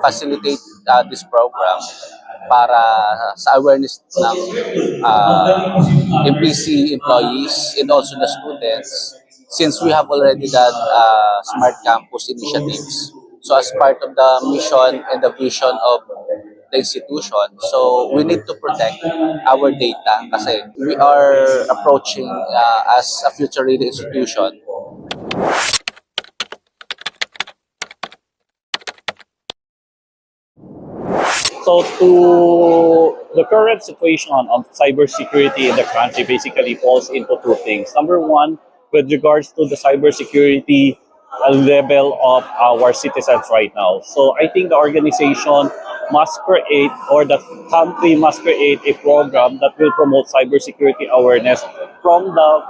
facilitate this program para sa awareness ng MPC employees and also the students, since we have already that Smart Campus initiatives. So as part of the mission and the vision of the institution, so we need to protect our data kasi we are approaching as a future-ready institution. So to the current situation of cybersecurity in the country basically falls into two things. Number one, with regards to the cybersecurity level of our citizens right now. So I think the organization must create, or the country must create, a program that will promote cybersecurity awareness from the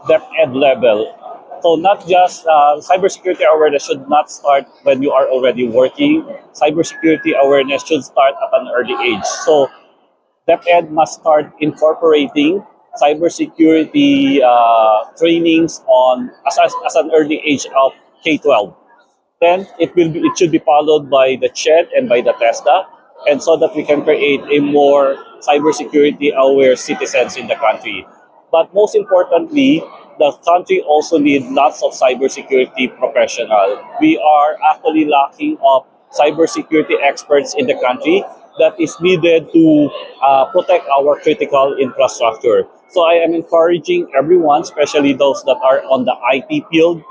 DepEd level. So not just cybersecurity awareness should not start when you are already working. Cybersecurity awareness should start at an early age. So DepEd must start incorporating cybersecurity trainings on as an early age of K-12. Then it should be followed by the CHED and by the TESDA, and so that we can create a more cybersecurity aware citizens in the country. But most importantly, the country also needs lots of cybersecurity professionals. We are actually lacking of cybersecurity experts in the country that is needed to protect our critical infrastructure. So I am encouraging everyone, especially those that are on the IT field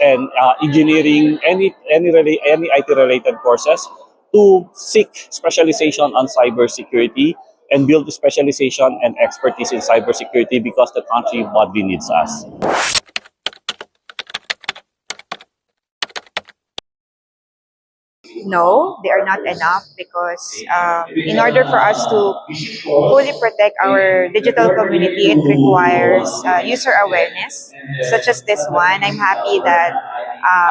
and engineering, any IT related courses, to seek specialization on cybersecurity and build specialization and expertise in cybersecurity because the country badly needs us. No, they are not enough because in order for us to fully protect our digital community, it requires user awareness, such as this one. I'm happy that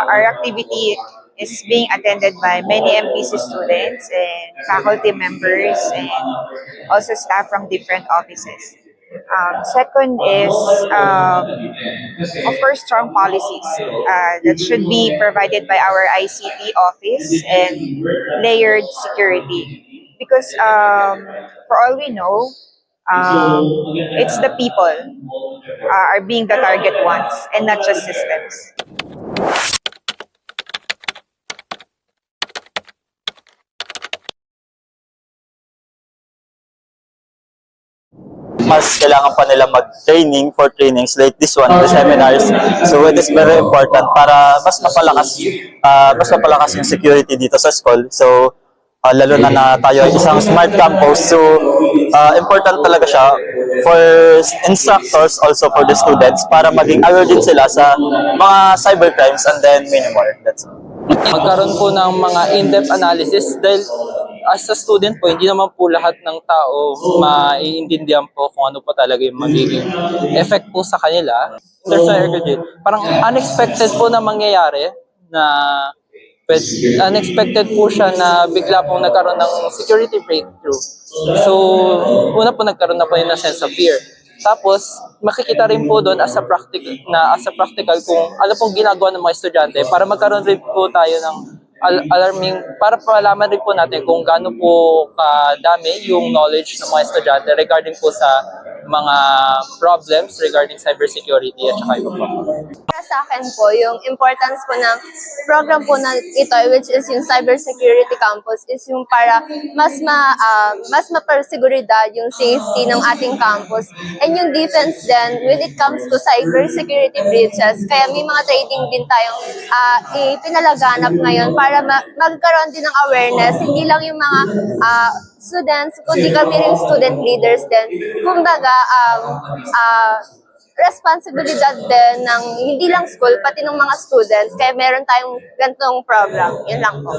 our activity is being attended by many MPC students and faculty members and also staff from different offices. Second is, of course, strong policies that should be provided by our ICT office and layered security. Because for all we know, it's the people are being the target ones and not just systems. Mas kailangan pa nila mag-training for trainings like this one, the seminars. So it is very important para mas mapalakas yung security dito sa school. So lalo na tayo ay isang smart campus. So important talaga siya for instructors, also for the students, para maging aware din sila sa mga cybercrimes and then many more. That's all. Magkaroon po ng mga in-depth analysis dahil as a student po, hindi naman po lahat ng tao maiintindihan po kung ano pa talaga yung magiging effect po sa kanila. There's parang unexpected po na mangyayari na unexpected po siya na bigla pong nagkaroon ng security breakthrough. So, una po nagkaroon na po yun ng sense of fear. Tapos, makikita rin po doon as a practical kung ano pong ginagawa ng mga estudyante para magkaroon rin po tayo ng alarming, para malaman rin po natin kung gaano po kadami yung knowledge ng mga estudyante regarding po sa mga problems regarding cybersecurity at saka iba po. Para sa akin po, yung importance po ng program po na ito, which is yung Cybersecurity Campus, is yung para mas maparsiguridad yung safety ng ating campus and yung defense din when it comes to cybersecurity breaches. Kaya may mga training din tayong ipinalaganap ngayon para magkaroon din ng awareness, hindi lang yung mga students, kundi kami rin student leaders din. Kumbaga, responsibilidad din ng hindi lang school, pati ng mga students. Kaya meron tayong ganitong program. Yun lang po.